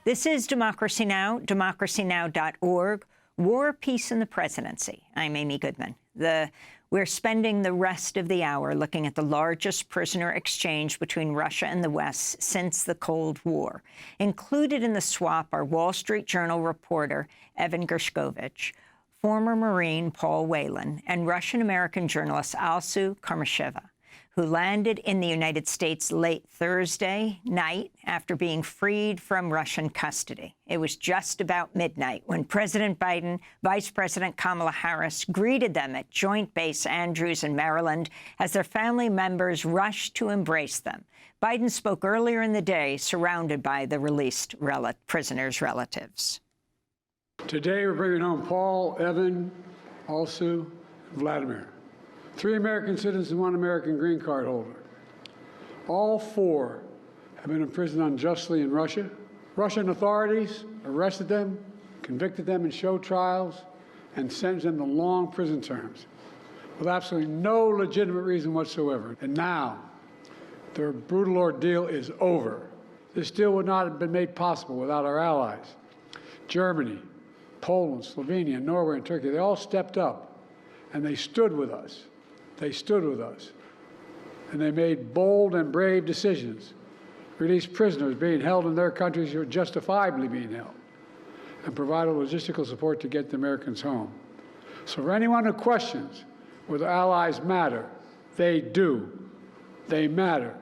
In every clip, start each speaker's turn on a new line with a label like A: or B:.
A: This is Democracy Now!, democracynow.org. War, Peace, and the Presidency. I'm Amy Goodman. We're spending the rest of the hour looking at the largest prisoner exchange between Russia and the West since the Cold War. Included in the swap are Wall Street Journal reporter Evan Gershkovich, former Marine Paul Whelan, and Russian-American journalist Alsu Kurmasheva, who landed in the United States late Thursday night after being freed from Russian custody. It was just about midnight when President Biden, Vice President Kamala Harris greeted them at Joint Base Andrews in Maryland as their family members rushed to embrace them. Biden spoke earlier in the day, surrounded by the released prisoners' relatives.
B: Today, we're bringing home Paul, Evan, Alsu, and Vladimir. 3 American citizens and 1 American green card holder. All 4 have been imprisoned unjustly in Russia. Russian authorities arrested them, convicted them in show trials, and sentenced them to long prison terms with absolutely no legitimate reason whatsoever. And now, their brutal ordeal is over. This deal would not have been made possible without our allies. Germany, Poland, Slovenia, Norway, and Turkey, they all stepped up, and they stood with us. They stood with us, and they made bold and brave decisions, released prisoners being held in their countries who were justifiably being held, and provided logistical support to get the Americans home. So for anyone who questions whether allies matter, they do. They matter.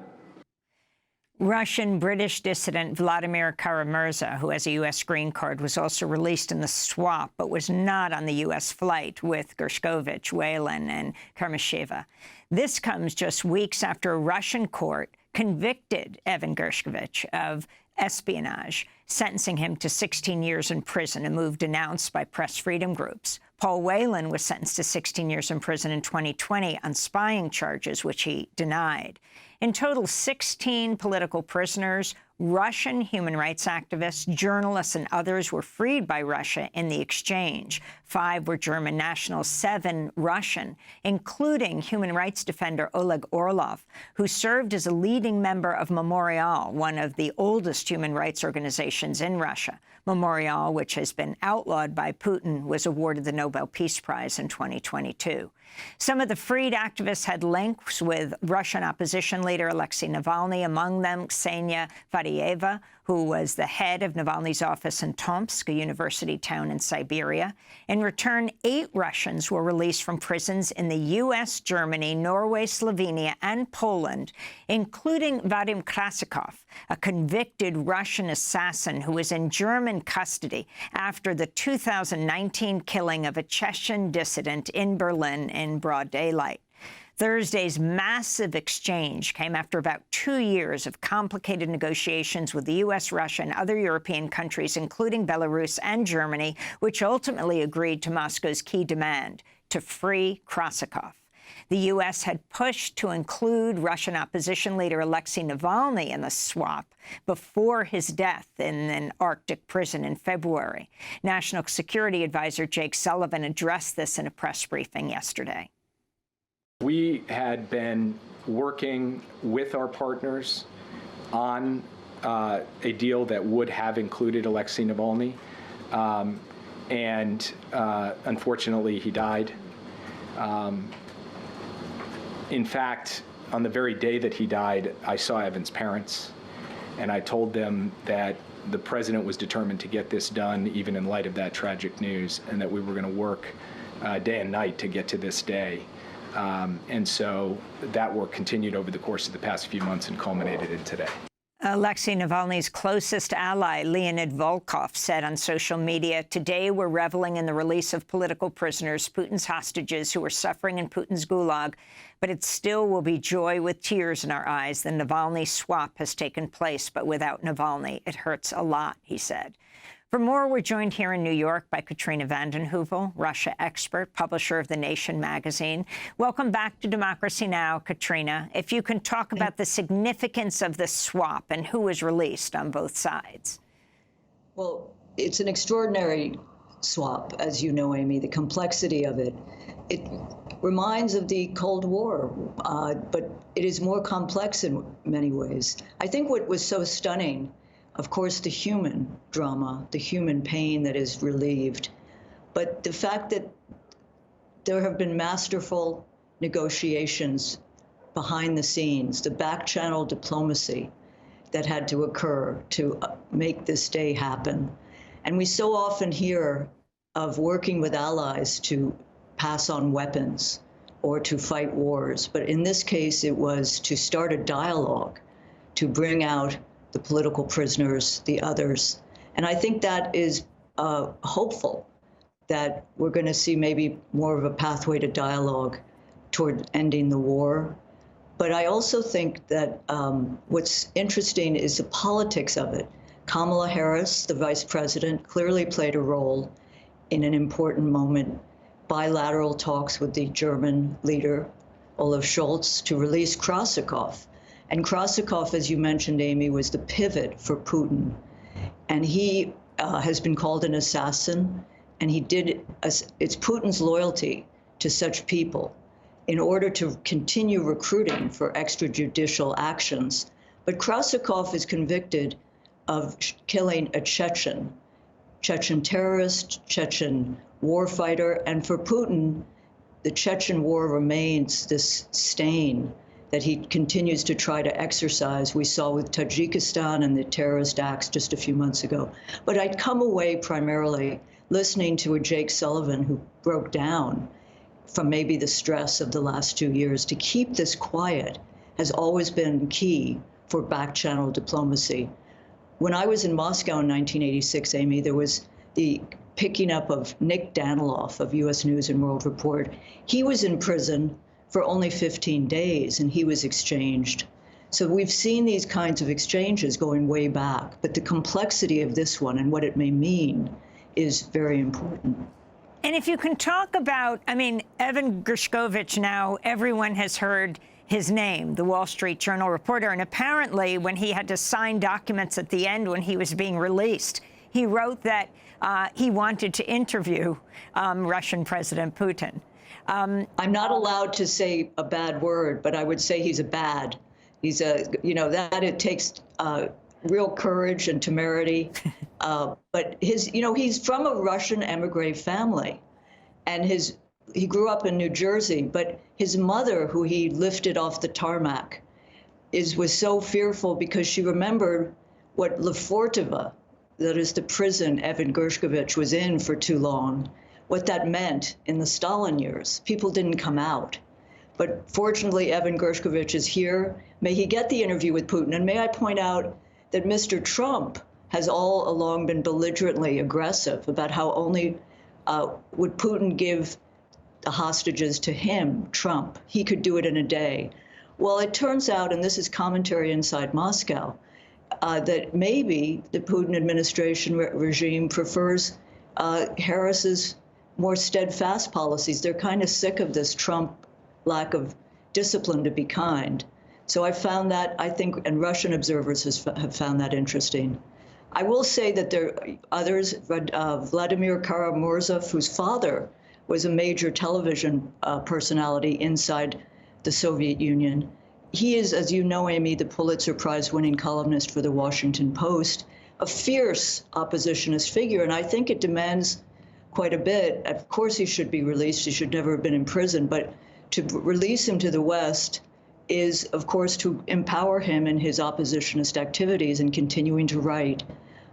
A: Russian-British dissident Vladimir Kara-Murza, who has a U.S. green card, was also released in the swap, but was not on the U.S. flight with Gershkovich, Whelan, and Kurmasheva. This comes just weeks after a Russian court convicted Evan Gershkovich of espionage, sentencing him to 16 years in prison, a move denounced by press freedom groups. Paul Whelan was sentenced to 16 years in prison in 2020 on spying charges, which he denied. In total, 16 political prisoners, Russian human rights activists, journalists, and others were freed by Russia in the exchange. 5 were German nationals, 7 Russian, including human rights defender Oleg Orlov, who served as a leading member of Memorial, one of the oldest human rights organizations in Russia. Memorial, which has been outlawed by Putin, was awarded the Nobel Peace Prize in 2022. Some of the freed activists had links with Russian opposition leader Alexi Navali, among them Ksenia Fadiyeva, who was the head of Navalny's office in Tomsk, a university town in Siberia. In return, 8 Russians were released from prisons in the U.S., Germany, Norway, Slovenia, and Poland, including Vadim Krasikov, a convicted Russian assassin who was in German custody after the 2019 killing of a Chechen dissident in Berlin in broad daylight. Thursday's massive exchange came after about 2 years of complicated negotiations with the U.S., Russia, and other European countries, including Belarus and Germany, which ultimately agreed to Moscow's key demand, to free Krasikov. The U.S. had pushed to include Russian opposition leader Alexi Navali in the swap before his death in an Arctic prison in February. National Security Advisor Jake Sullivan addressed this in a press briefing yesterday.
C: We had been working with our partners on a deal that would have included Alexei Navalny, and unfortunately he died. In fact, on the very day that he died, I saw Evan's parents, and I told them that the president was determined to get this done, even in light of that tragic news, and that we were going to work day and night to get to this day. And so that work continued over the course of the past few months and culminated in today.
A: Alexei Navalny's closest ally, Leonid Volkov, said on social media, "Today we're reveling in the release of political prisoners, Putin's hostages who are suffering in Putin's gulag, but it still will be joy with tears in our eyes. The Navalny swap has taken place, but without Navalny, it hurts a lot," he said. For more, we're joined here in New York by Katrina vanden Heuvel, Russia expert, publisher of The Nation magazine. Welcome back to Democracy Now!, Katrina. If you can talk about the significance of the swap and who was released on both sides.
D: Well, it's an extraordinary swap, as you know, Amy, the complexity of it. It reminds of the Cold War, but it is more complex in many ways. I think what was so stunning of course, the human drama, the human pain that is relieved, but the fact that there have been masterful negotiations behind the scenes, the back-channel diplomacy that had to occur to make this day happen. And we so often hear of working with allies to pass on weapons or to fight wars. But in this case, it was to start a dialogue, to bring out the political prisoners, the others. And I think that is hopeful that we're going to see maybe more of a pathway to dialogue toward ending the war. But I also think that what's interesting is the politics of it. Kamala Harris, the vice president, clearly played a role in an important moment, bilateral talks with the German leader, Olaf Scholz, to release Krasikov. And Krasikov, as you mentioned, Amy, was the pivot for Putin. And he has been called an assassin, and it's Putin's loyalty to such people in order to continue recruiting for extrajudicial actions. But Krasikov is convicted of killing a Chechen terrorist, Chechen warfighter, and for Putin, the Chechen war remains this stain that he continues to try to exercise. We saw with Tajikistan and the terrorist acts just a few months ago. But I'd come away primarily listening to a Jake Sullivan who broke down from maybe the stress of the last 2 years. To keep this quiet has always been key for back-channel diplomacy. When I was in Moscow in 1986, Amy, there was the picking up of Nick Daniloff of U.S. News and World Report. He was in prison for only 15 days, and he was exchanged. So we've seen these kinds of exchanges going way back, but the complexity of this one and what it may mean is very important.
A: And if you can talk about, I mean, Evan Gershkovich, now everyone has heard his name, the Wall Street Journal reporter, and apparently when he had to sign documents at the end when he was being released, he wrote that he wanted to interview Russian President Putin.
D: I'm not allowed to say a bad word, but I would say he's a bad. He's that it takes real courage and temerity. But he's from a Russian emigre family, and he grew up in New Jersey, but his mother, who he lifted off the tarmac, was so fearful because she remembered what Lefortova, that is the prison Evan Gershkovich was in for too long, what that meant in the Stalin years. People didn't come out. But fortunately, Evan Gershkovich is here. May he get the interview with Putin. And may I point out that Mr. Trump has all along been belligerently aggressive about how only would Putin give the hostages to him, Trump. He could do it in a day. Well, it turns out, and this is commentary inside Moscow, that maybe the Putin administration regime prefers Harris's more steadfast policies. They're kind of sick of this Trump lack of discipline to be kind. So I found that, I think, and Russian observers have found that interesting. I will say that there are others, Vladimir Karamurza, whose father was a major television personality inside the Soviet Union. He is, as you know, Amy, the Pulitzer Prize-winning columnist for the Washington Post, a fierce oppositionist figure, and I think it demands quite a bit. Of course, he should be released. He should never have been in prison, but to release him to the West is, of course, to empower him in his oppositionist activities and continuing to write,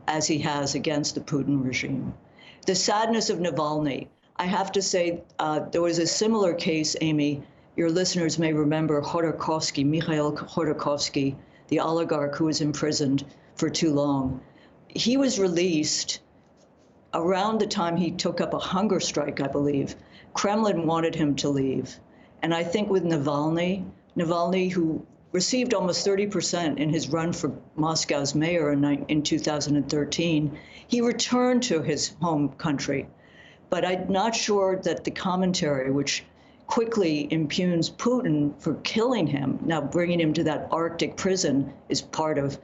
D: as he has, against the Putin regime. The sadness of Navalny. I have to say, there was a similar case, Amy. Your listeners may remember Khodorkovsky, Mikhail Khodorkovsky, the oligarch who was imprisoned for too long. He was released around the time he took up a hunger strike, I believe. Kremlin wanted him to leave. And I think with Navalny, who received almost 30% in his run for Moscow's mayor in 2013, he returned to his home country. But I'm not sure that the commentary, which quickly impugns Putin for killing him, now bringing him to that Arctic prison, is part of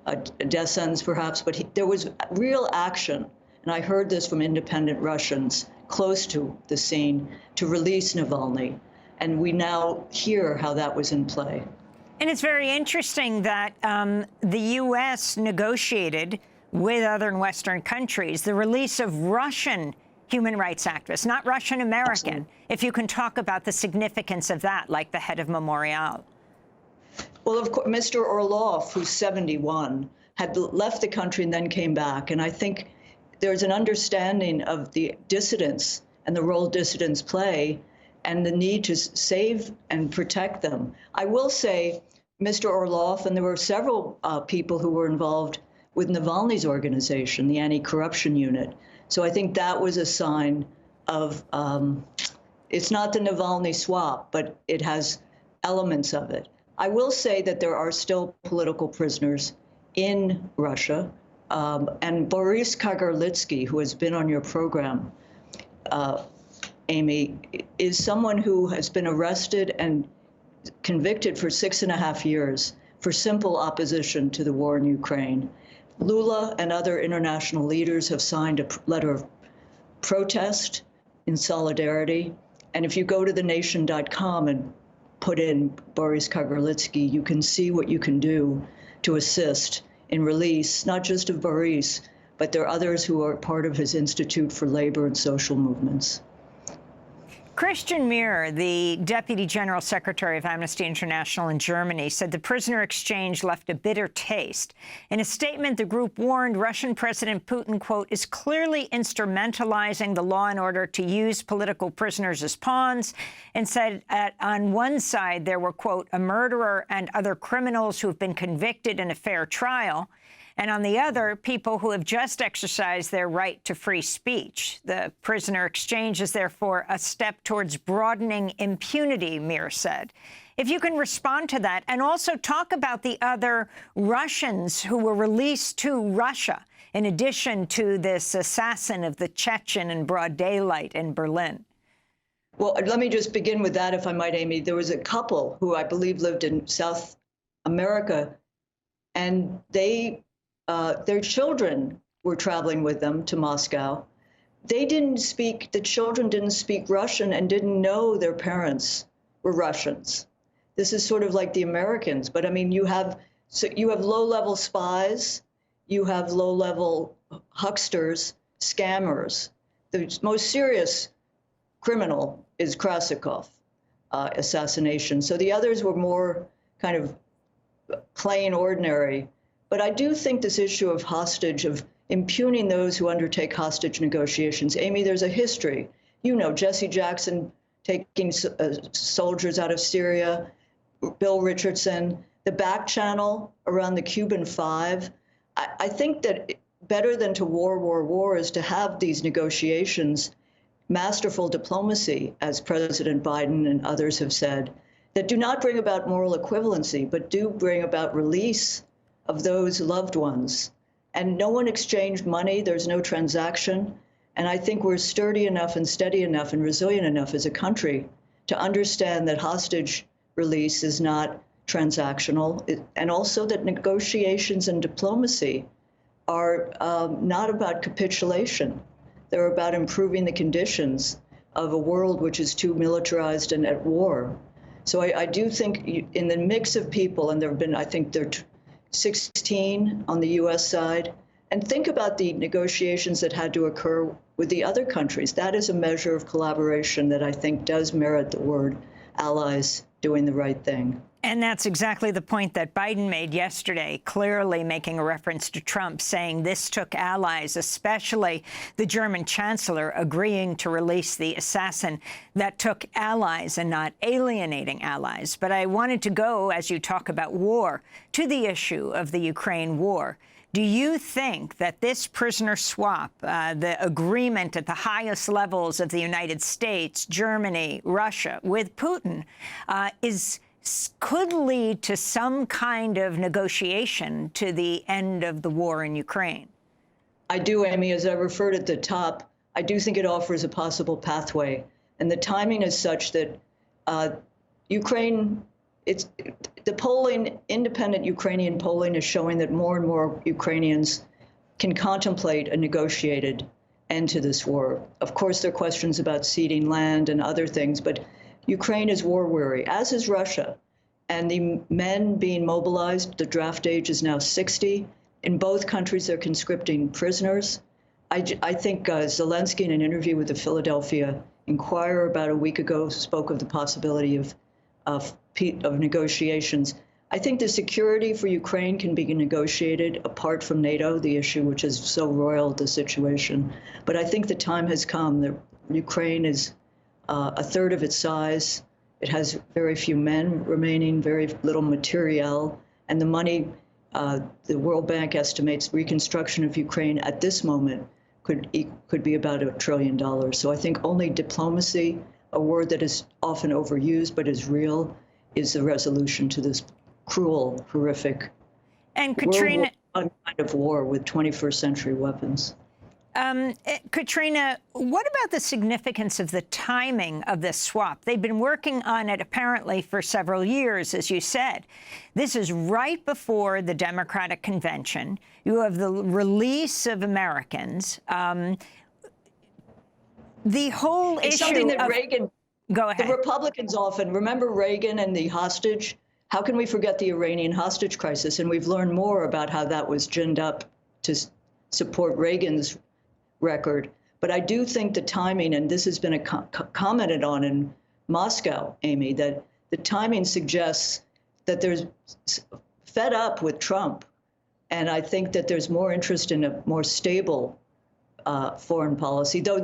D: a death sentence perhaps, but there was real action, and I heard this from independent Russians close to the scene, to release Navalny. And we now hear how that was in play.
A: And it's very interesting that the U.S. negotiated with other Western countries the release of Russian human rights activists, not Russian American.
D: Absolutely.
A: If you can talk about the significance of that, like the head of Memorial.
D: Well, of course, Mr. Orlov, who's 71, had left the country and then came back. And I think there's an understanding of the dissidents and the role dissidents play and the need to save and protect them. I will say, Mr. Orlov, and there were several people who were involved with Navalny's organization, the anti-corruption unit. So I think that was a sign of, it's not the Navalny swap, but it has elements of it. I will say that there are still political prisoners in Russia. And Boris Kagarlitsky, who has been on your program, Amy, is someone who has been arrested and convicted for 6.5 years for simple opposition to the war in Ukraine. Lula and other international leaders have signed a letter of protest in solidarity. And if you go to thenation.com and put in Boris Kagarlitsky, you can see what you can do to assist in release, not just of Boris, but there are others who are part of his Institute for Labor and Social Movements.
A: Christian Meier, the Deputy General Secretary of Amnesty International in Germany, said the prisoner exchange left a bitter taste. In a statement, the group warned Russian President Putin, quote, is clearly instrumentalizing the law and order to use political prisoners as pawns, and said on one side there were, quote, a murderer and other criminals who have been convicted in a fair trial, and on the other, people who have just exercised their right to free speech. The prisoner exchange is therefore a step towards broadening impunity, Meier said. If you can respond to that, and also talk about the other Russians who were released to Russia, in addition to this assassin of the Chechen in broad daylight in Berlin.
D: Well, let me just begin with that, if I might, Amy. There was a couple who I believe lived in South America, and their children were traveling with them to Moscow. The children didn't speak Russian and didn't know their parents were Russians. This is sort of like the Americans, but I mean, you have low-level spies, you have low-level hucksters, scammers. The most serious criminal is Krasikov assassination. So the others were more kind of plain ordinary. But I do think this issue of impugning those who undertake hostage negotiations. Amy, there's a history. You know, Jesse Jackson taking soldiers out of Syria, Bill Richardson, the back channel around the Cuban Five. I think that better than to war is to have these negotiations, masterful diplomacy, as President Biden and others have said, that do not bring about moral equivalency, but do bring about release of those loved ones. And no one exchanged money. There's no transaction. And I think we're sturdy enough and steady enough and resilient enough as a country to understand that hostage release is not transactional, and also that negotiations and diplomacy are not about capitulation. They're about improving the conditions of a world which is too militarized and at war. So I do think in the mix of people, and there have been, I think there are 16 on the U.S. side, and think about the negotiations that had to occur with the other countries. That is a measure of collaboration that I think does merit the word allies doing the right thing.
A: And that's exactly the point that Biden made yesterday, clearly making a reference to Trump, saying this took allies, especially the German chancellor agreeing to release the assassin. That took allies and not alienating allies. But I wanted to go, as you talk about war, to the issue of the Ukraine war. Do you think that this prisoner swap, the agreement at the highest levels of the United States, Germany, Russia, with Putin, could lead to some kind of negotiation to the end of the war in Ukraine?
D: I do, Amy. As I referred at the top, I do think it offers a possible pathway. And the timing is such that Ukraine, the polling, independent Ukrainian polling is showing that more and more Ukrainians can contemplate a negotiated end to this war. Of course, there are questions about ceding land and other things, but Ukraine is war weary, as is Russia. and the men being mobilized, the draft age is now 60. In both countries, they're conscripting prisoners. I think Zelensky, in an interview with the Philadelphia Inquirer about a week ago, spoke of the possibility of negotiations. I think the security for Ukraine can be negotiated apart from NATO, the issue which has so roiled the situation. But I think the time has come. Ukraine is a third of its size. It has very few men remaining, very little materiel, and the money, the World Bank estimates reconstruction of Ukraine at this moment could be about $1 trillion. So I think only diplomacy, a word that is often overused but is real, is the resolution to this cruel, horrific,
A: and Katrina,
D: kind of war with 21st century weapons.
A: Katrina, what about the significance of the timing of this swap? They've been working on it apparently for several years, as you said. This is right before the Democratic Convention. You have the release of Americans. The whole
D: it's
A: issue
D: something that
A: of,
D: Reagan,
A: go ahead.
D: The Republicans often, remember Reagan and the hostage? How can we forget the Iranian hostage crisis? And we've learned more about how that was ginned up to support Reagan's record. But I do think the timing, and this has been commented on in Moscow, Amy, that the timing suggests that there's fed up with Trump. And I think that there's more interest in a more stable foreign policy, though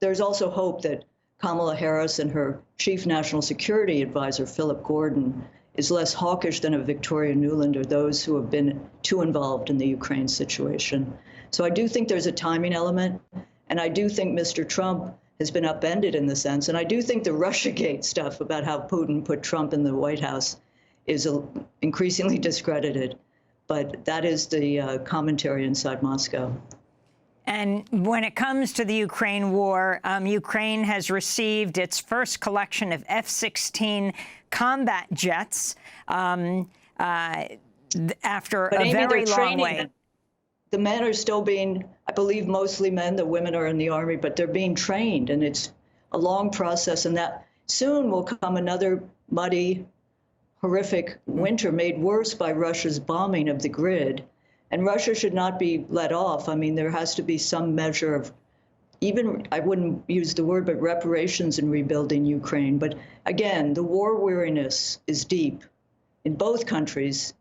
D: there's also hope that Kamala Harris and her chief national security advisor, Philip Gordon, is less hawkish than a Victoria Nuland or those who have been too involved in the Ukraine situation. So I do think there's a timing element, and I do think Mr. Trump has been upended in the sense, and I do think the Russiagate stuff about how Putin put Trump in the White House is increasingly discredited, but that is the commentary inside Moscow.
A: And when it comes to the Ukraine war, Ukraine has received its first collection of F-16 combat jets after a very long wait.
D: The men are still being, I believe, mostly men. The women are in the army, but they're being trained, and it's a long process. And that soon will come another muddy, horrific winter made worse by Russia's bombing of the grid. And Russia should not be let off. I mean, there has to be some measure of, even, I wouldn't use the word, but reparations in rebuilding Ukraine. But again, the war weariness is deep in both countries,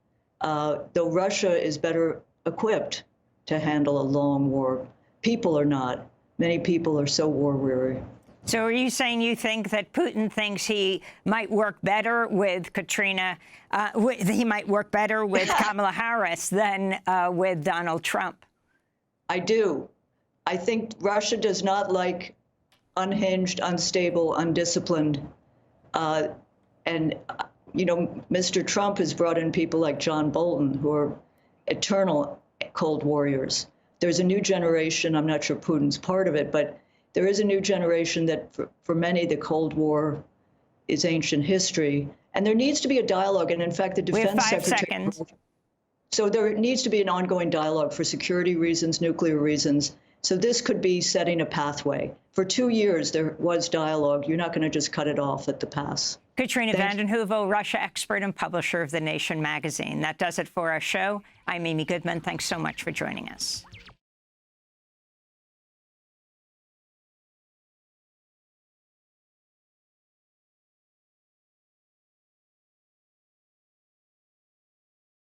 D: though Russia is better equipped to handle a long war. People are not. Many people are so war weary.
A: So are you saying you think that Putin thinks he might work better with Katrina, he might work better with Kamala Harris than with Donald Trump?
D: I do. I think Russia does not like unhinged, unstable, undisciplined. And, you know, Mr. Trump has brought in people like John Bolton, who are eternal cold warriors. There's a new generation. I'm not sure Putin's part of it, but there is a new generation that for many, the Cold War is ancient history. And there needs to be a dialogue. And in fact, the defense secretary. So there needs to be an ongoing dialogue for security reasons, nuclear reasons. So this could be setting a pathway. For 2 years, there was dialogue. You're not going to just cut it off at the pass.
A: Katrina vanden Heuvel, Russia expert and publisher of The Nation magazine. That does it for our show. I'm Amy Goodman. Thanks so much for joining us.